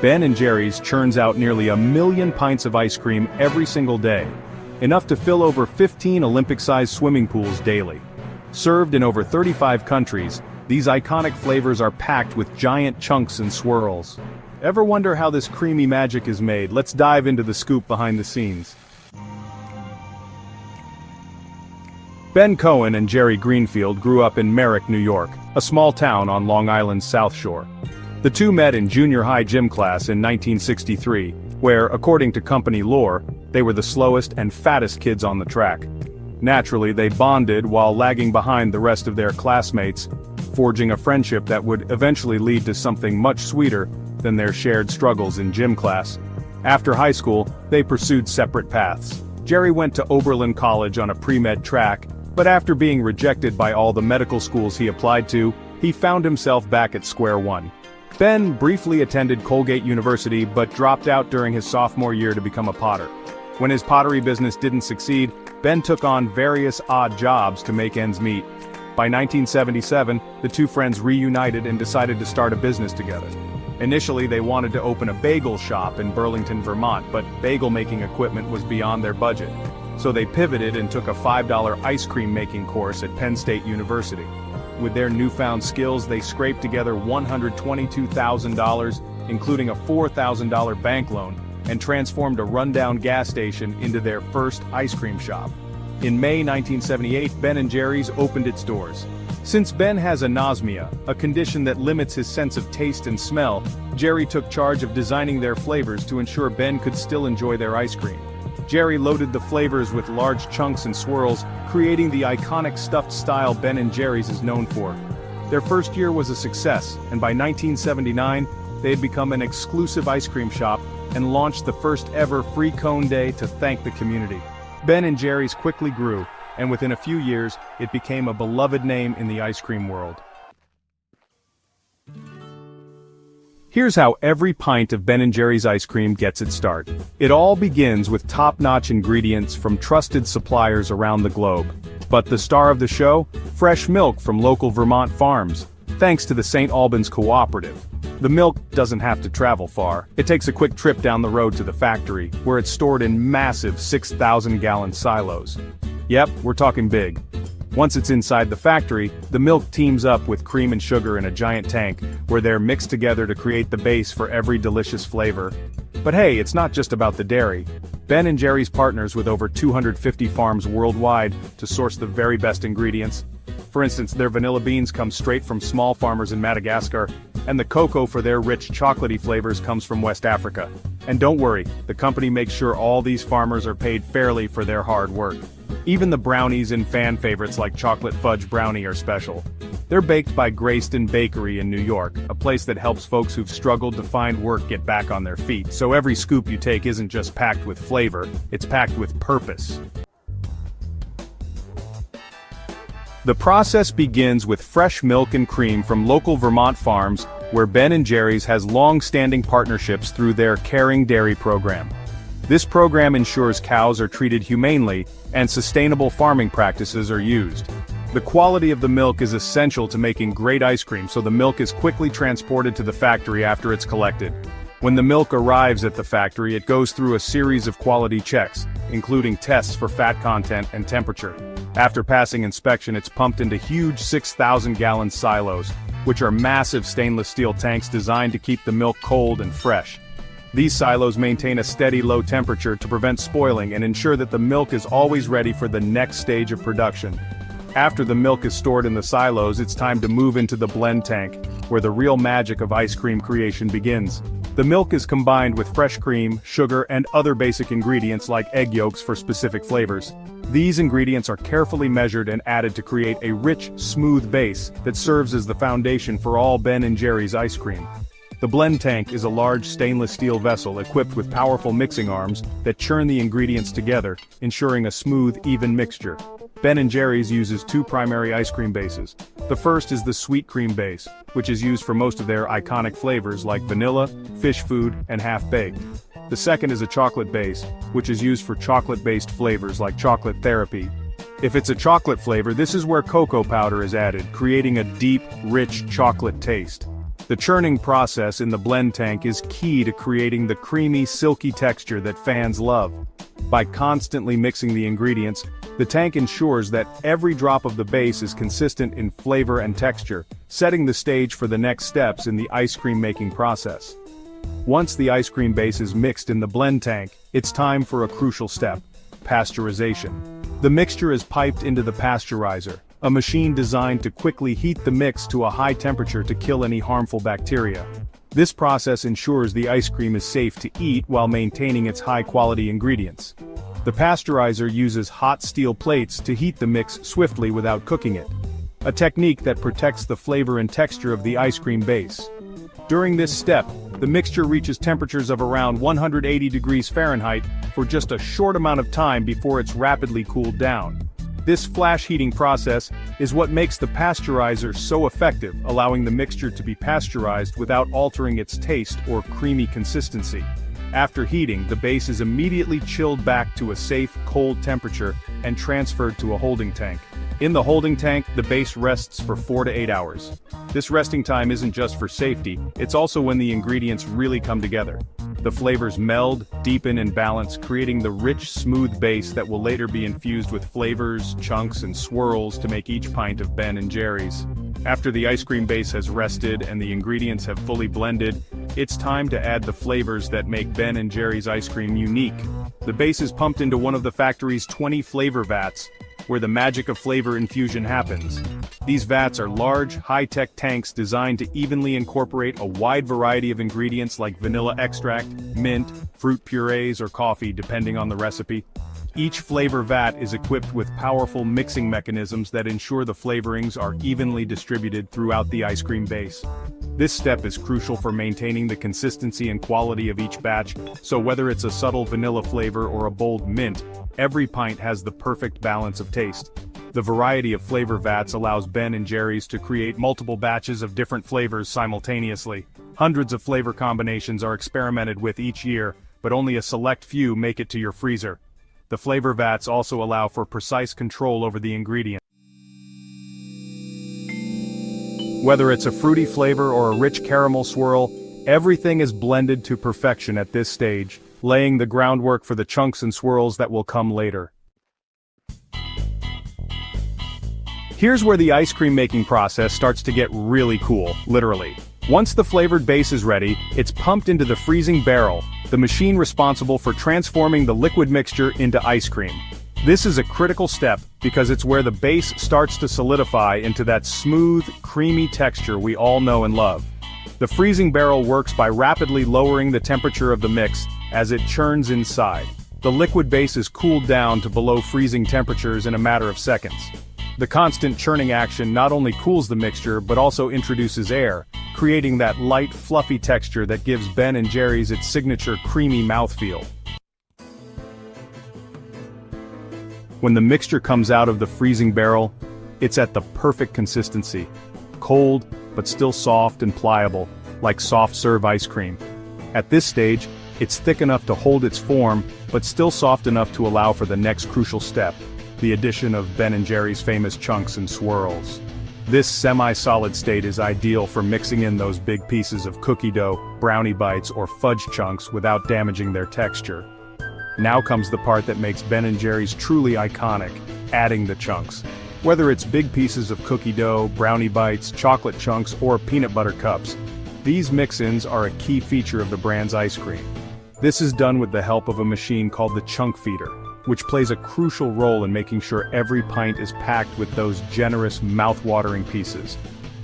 Ben & Jerry's churns out nearly 1 million pints of ice cream every single day, enough to fill over 15 Olympic-sized swimming pools daily. Served in over 35 countries, these iconic flavors are packed with giant chunks and swirls. Ever wonder how this creamy magic is made? Let's dive into the scoop behind the scenes. Ben Cohen and Jerry Greenfield grew up in Merrick, New York, a small town on Long Island's South Shore. The two met in junior high gym class in 1963, where, according to company lore, they were the slowest and fattest kids on the track. Naturally, they bonded while lagging behind the rest of their classmates, forging a friendship that would eventually lead to something much sweeter than their shared struggles in gym class. After high school, they pursued separate paths. Jerry went to Oberlin College on a pre-med track, but after being rejected by all the medical schools he applied to, he found himself back at square one. Ben briefly attended Colgate University but dropped out during his sophomore year to become a potter. When his pottery business didn't succeed, Ben took on various odd jobs to make ends meet. By 1977, the two friends reunited and decided to start a business together. Initially, they wanted to open a bagel shop in Burlington, Vermont, but bagel-making equipment was beyond their budget. So they pivoted and took a $5 ice cream making course at Penn State University. With their newfound skills, they scraped together $122,000, including a $4,000 bank loan, and transformed a rundown gas station into their first ice cream shop. In May 1978, Ben & Jerry's opened its doors. Since Ben has anosmia, a condition that limits his sense of taste and smell, Jerry took charge of designing their flavors to ensure Ben could still enjoy their ice cream. Jerry loaded the flavors with large chunks and swirls, creating the iconic stuffed style Ben & Jerry's is known for. Their first year was a success, and by 1979, they had become an exclusive ice cream shop and launched the first ever free cone day to thank the community. Ben & Jerry's quickly grew, and within a few years, it became a beloved name in the ice cream world. Here's how every pint of Ben & Jerry's ice cream gets its start. It all begins with top-notch ingredients from trusted suppliers around the globe. But the star of the show? Fresh milk from local Vermont farms, thanks to the St. Albans Cooperative. The milk doesn't have to travel far. It takes a quick trip down the road to the factory, where it's stored in massive 6,000-gallon silos. Yep, we're talking big. Once it's inside the factory, the milk teams up with cream and sugar in a giant tank, where they're mixed together to create the base for every delicious flavor. But hey, it's not just about the dairy. Ben & Jerry's partners with over 250 farms worldwide to source the very best ingredients. For instance, their vanilla beans come straight from small farmers in Madagascar, and the cocoa for their rich chocolatey flavors comes from West Africa. And don't worry, the company makes sure all these farmers are paid fairly for their hard work. Even the brownies and fan favorites like chocolate fudge brownie are special. They're baked by Grayston Bakery in New York, a place that helps folks who've struggled to find work get back on their feet. So every scoop you take isn't just packed with flavor, it's packed with purpose. The process begins with fresh milk and cream from local Vermont farms, where Ben & Jerry's has long-standing partnerships through their Caring Dairy program. This program ensures cows are treated humanely, and sustainable farming practices are used. The quality of the milk is essential to making great ice cream, so the milk is quickly transported to the factory after it's collected. When the milk arrives at the factory, it goes through a series of quality checks, including tests for fat content and temperature. After passing inspection, it's pumped into huge 6,000-gallon silos, which are massive stainless steel tanks designed to keep the milk cold and fresh. These silos maintain a steady low temperature to prevent spoiling and ensure that the milk is always ready for the next stage of production. After the milk is stored in the silos, it's time to move into the blend tank, where the real magic of ice cream creation begins. The milk is combined with fresh cream, sugar, and other basic ingredients like egg yolks for specific flavors. These ingredients are carefully measured and added to create a rich, smooth base that serves as the foundation for all Ben & Jerry's ice cream. The blend tank is a large stainless steel vessel equipped with powerful mixing arms that churn the ingredients together, ensuring a smooth, even mixture. Ben & Jerry's uses two primary ice cream bases. The first is the sweet cream base, which is used for most of their iconic flavors like vanilla, fish food, and half-baked. The second is a chocolate base, which is used for chocolate-based flavors like chocolate therapy. If it's a chocolate flavor, this is where cocoa powder is added, creating a deep, rich chocolate taste. The churning process in the blend tank is key to creating the creamy, silky texture that fans love. By constantly mixing the ingredients, the tank ensures that every drop of the base is consistent in flavor and texture, setting the stage for the next steps in the ice cream making process. Once the ice cream base is mixed in the blend tank, it's time for a crucial step: pasteurization. The mixture is piped into the pasteurizer, a machine designed to quickly heat the mix to a high temperature to kill any harmful bacteria. This process ensures the ice cream is safe to eat while maintaining its high-quality ingredients. The pasteurizer uses hot steel plates to heat the mix swiftly without cooking it, a technique that protects the flavor and texture of the ice cream base. During this step, the mixture reaches temperatures of around 180 degrees Fahrenheit for just a short amount of time before it's rapidly cooled down. This flash heating process is what makes the pasteurizer so effective, allowing the mixture to be pasteurized without altering its taste or creamy consistency. After heating, the base is immediately chilled back to a safe, cold temperature and transferred to a holding tank. In the holding tank, the base rests for 4 to 8 hours. This resting time isn't just for safety, it's also when the ingredients really come together. The flavors meld, deepen and balance, creating the rich, smooth base that will later be infused with flavors, chunks and swirls to make each pint of Ben & Jerry's. After the ice cream base has rested and the ingredients have fully blended, it's time to add the flavors that make Ben & Jerry's ice cream unique. The base is pumped into one of the factory's 20 flavor vats, where the magic of flavor infusion happens. These vats are large, high-tech tanks designed to evenly incorporate a wide variety of ingredients like vanilla extract, mint, fruit purees or coffee depending on the recipe. Each flavor vat is equipped with powerful mixing mechanisms that ensure the flavorings are evenly distributed throughout the ice cream base. This step is crucial for maintaining the consistency and quality of each batch, so whether it's a subtle vanilla flavor or a bold mint, every pint has the perfect balance of taste. The variety of flavor vats allows Ben & Jerry's to create multiple batches of different flavors simultaneously. Hundreds of flavor combinations are experimented with each year, but only a select few make it to your freezer. The flavor vats also allow for precise control over the ingredients. Whether it's a fruity flavor or a rich caramel swirl, everything is blended to perfection at this stage, laying the groundwork for the chunks and swirls that will come later. Here's where the ice cream making process starts to get really cool, literally. Once the flavored base is ready, it's pumped into the freezing barrel, the machine responsible for transforming the liquid mixture into ice cream. This is a critical step because it's where the base starts to solidify into that smooth, creamy texture we all know and love. The freezing barrel works by rapidly lowering the temperature of the mix as it churns inside. The liquid base is cooled down to below freezing temperatures in a matter of seconds. The constant churning action not only cools the mixture but also introduces air, creating that light, fluffy texture that gives Ben & Jerry's its signature creamy mouthfeel. When the mixture comes out of the freezing barrel, it's at the perfect consistency. Cold, but still soft and pliable, like soft-serve ice cream. At this stage, it's thick enough to hold its form, but still soft enough to allow for the next crucial step: the addition of Ben & Jerry's famous chunks and swirls. This semi-solid state is ideal for mixing in those big pieces of cookie dough, brownie bites, or fudge chunks without damaging their texture. Now comes the part that makes Ben & Jerry's truly iconic: adding the chunks. Whether it's big pieces of cookie dough, brownie bites, chocolate chunks, or peanut butter cups, these mix-ins are a key feature of the brand's ice cream. This is done with the help of a machine called the chunk feeder, which plays a crucial role in making sure every pint is packed with those generous, mouth-watering pieces.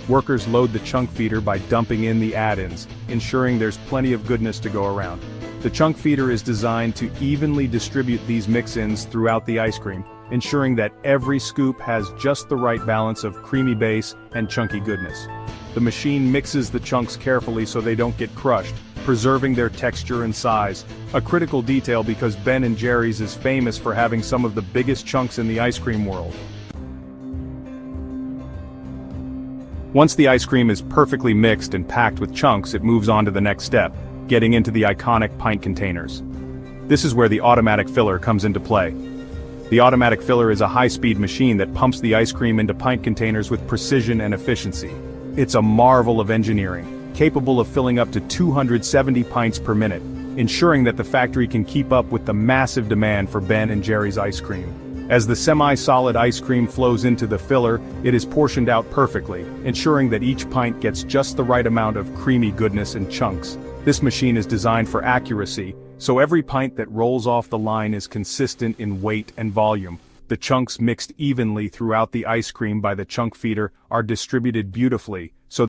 Workers load the chunk feeder by dumping in the add-ins, ensuring there's plenty of goodness to go around. The chunk feeder is designed to evenly distribute these mix-ins throughout the ice cream, ensuring that every scoop has just the right balance of creamy base and chunky goodness. The machine mixes the chunks carefully so they don't get crushed, preserving their texture and size, a critical detail because Ben & Jerry's is famous for having some of the biggest chunks in the ice cream world. Once the ice cream is perfectly mixed and packed with chunks, it moves on to the next step, getting into the iconic pint containers. This is where the automatic filler comes into play. The automatic filler is a high-speed machine that pumps the ice cream into pint containers with precision and efficiency. It's a marvel of engineering. capable of filling up to 270 pints per minute, ensuring that the factory can keep up with the massive demand for Ben & Jerry's ice cream. As the semi-solid ice cream flows into the filler, it is portioned out perfectly, ensuring that each pint gets just the right amount of creamy goodness in chunks. This machine is designed for accuracy, so every pint that rolls off the line is consistent in weight and volume. The chunks mixed evenly throughout the ice cream by the chunk feeder are distributed beautifully,